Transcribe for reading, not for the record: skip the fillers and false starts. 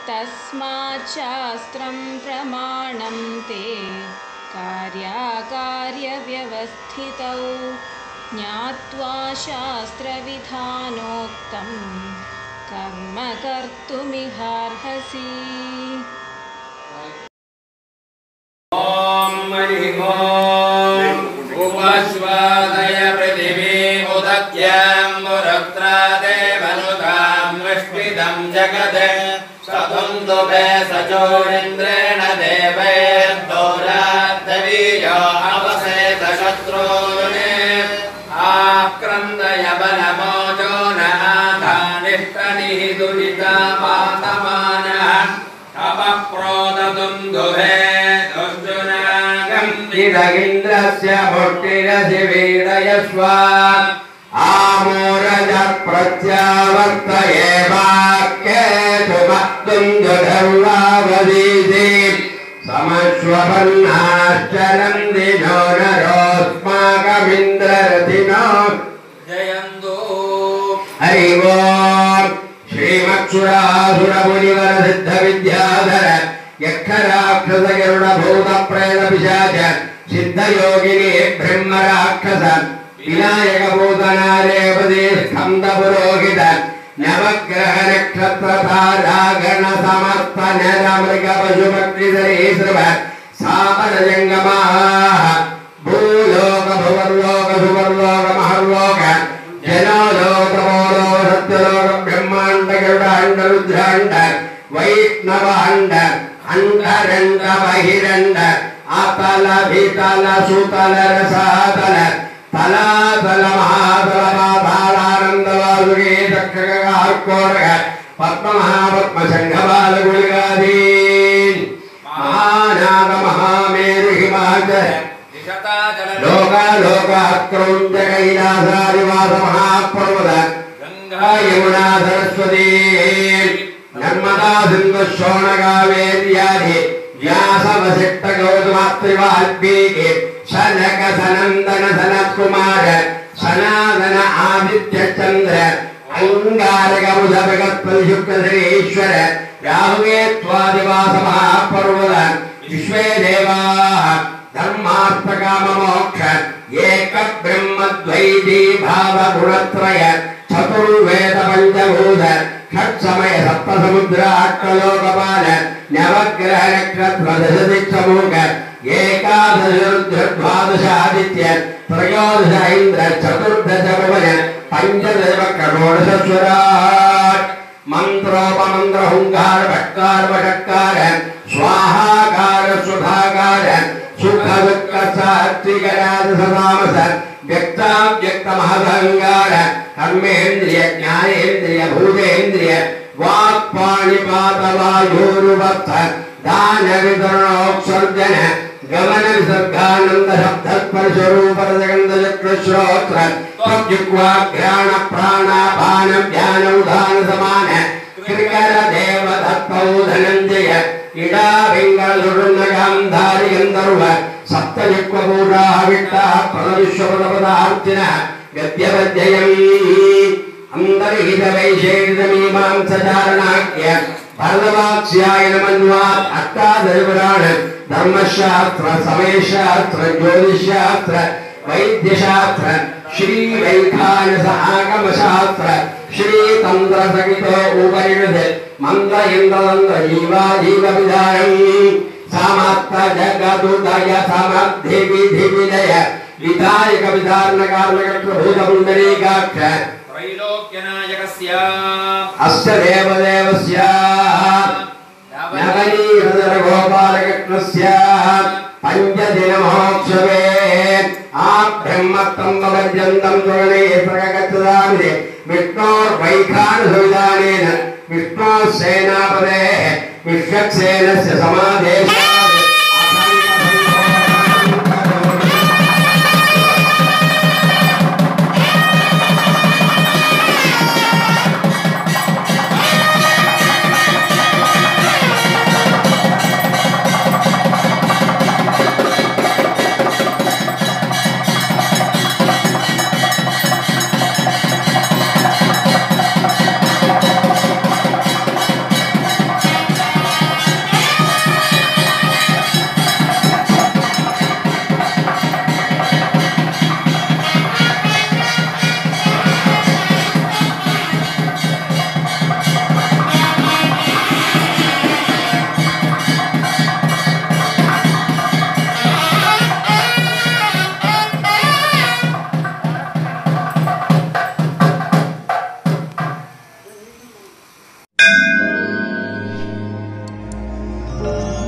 तस्मात् शास्त्रं प्रमाणं ते कार्याकार्यव्यवस्थितौ ज्ञात्वा शास्त्रविधानोक्तं कर्म कर्तुमिहार्हसि। उपस्वादय पृथिवी उदक्याम्बुरक्त्रादेवनुतां विष्मिदं जगत् सतुन्दुभे सचोरिन्द्रेण देवैर्दौराद्दवीयो अवसेत शत्रून् आक्रन्दय बलमोजो न आधानिष्टनिः दुरितामातमानः अपप्रोददुन्दुभे इन्द्रस्य भुट्टिरसि वीरयस्व आमोरज प्रत्यावर्तये वाक्येतुमत्तुन्दुधर्वावदीति समश्वपन्नाश्चरन्ति नो नरोऽस्माकमिन्द्ररथिनो जयन्तु। हरि ओम्। श्रीमत्सुरासुरमुनिवरसिद्धविद्याधर यक्षराक्षस गरुडभूत प्रेत पिशाच सिद्धयोगिनी ब्रह्मराक्षस विनायक भूतनारेवती स्कंद पुरोहित नवग्रह नक्षत्र तारागण समस्त नर मृग पशु पक्षी सरीसृप सामर जंगमाः भूलोक भुवर्लोक सुवर्लोक महर्लोक जनोलोक तपोलोक सत्यलोक ब्रह्मांड गरुडांड रुद्रांड वैष्णवांड अंडरंड बहिरंड अतल भीतल सुतल रसातल तलातल महातल पातालानंद वासुकी दक्षक कार्कोटक पद्म महापद्म शंखबाल गुलिकादीन महानाग महामेरु हिमाचल लोका लोका क्रौंच कैलासादिवास महापर्वत गंगा यमुना सरस्वती नर्मदा सिंधु शोण कावेर्यादि व्यास वसिष्ठ गौतमात्रि वाल्मीकि शनक सनंदन सनत कुमार सनातन आदित्य चंद्र अंगारक बुध बृहस्पति शुक्र श्री ईश्वर राहुकेत्वादिवास महापर्वत विश्वे देवाः धर्मार्थ काम मोक्ष एक ब्रह्म द्वैती भाव गुणत्रय चतुर्वेद पंचभूत षट्समय सप्त समुद्र अट्टलोकपाल नवग्रह नक्षत्र दशदिक्समूह एकादश रुद्र द्वादश आदित्य त्रयोदश इंद्र चतुर्दश पवन पंचदश षोडश स्वराट् मंत्रोपमंत्र हुंकार भट्कार वषट्कार स्वाहाकार सुधाकार सुख दुःख सात्विकराज सदामस व्यक्ताव्यक्त महदहंकार कर्मेन्द्रिय ज्ञानेन्द्रिय भूतेन्द्रिय वाक् पाणिपात वायुरुवत्थ दान वितरणोत्सर्जन गमन विसर्गानंद शब्द स्पर्श रूप रसगंध चक्षु श्रोत्र त्वग्जिह्वा घ्राण प्राणापान ध्यान उदान समान कृकर देव दत्तौ धनंजय इडा पिंगल सुरुन्न गांधारी गंधर्व सप्तजिह्व पूजा विट्टा प्रविश्वपदार्चिन गद्यवद्ययम् अंतर्हित वैशेषमीमांसचारणाख्य भरतवाक्स्याय नमन्वात् अष्टादशपुराण धर्मशास्त्र समयशास्त्र ज्योतिषशास्त्र वैद्यशास्त्र श्री वैखानस आगमशास्त्र श्री तंत्र सहितो उपनिषद मंत्र इंद्रतंत्र जीवाजीव विधानम् समस्त जगदुदय समद्धि विधि विलय विधायक विधारण कारणकर्तृ भूत पुंडरीकाक्ष त्रैलोक्यनायकस्य अष्ट देवदेवस्य नवनी हृदय गोपालकृष्णस्य पंचदिन महोत्सवे ब्रह्मत्वं पर्यन्तं त्वरणे प्रगच्छदामि विष्णोर्वैखानसविधानेन विष्णोसेनापतेः विश्वक्सेनस्य समादेश ఓం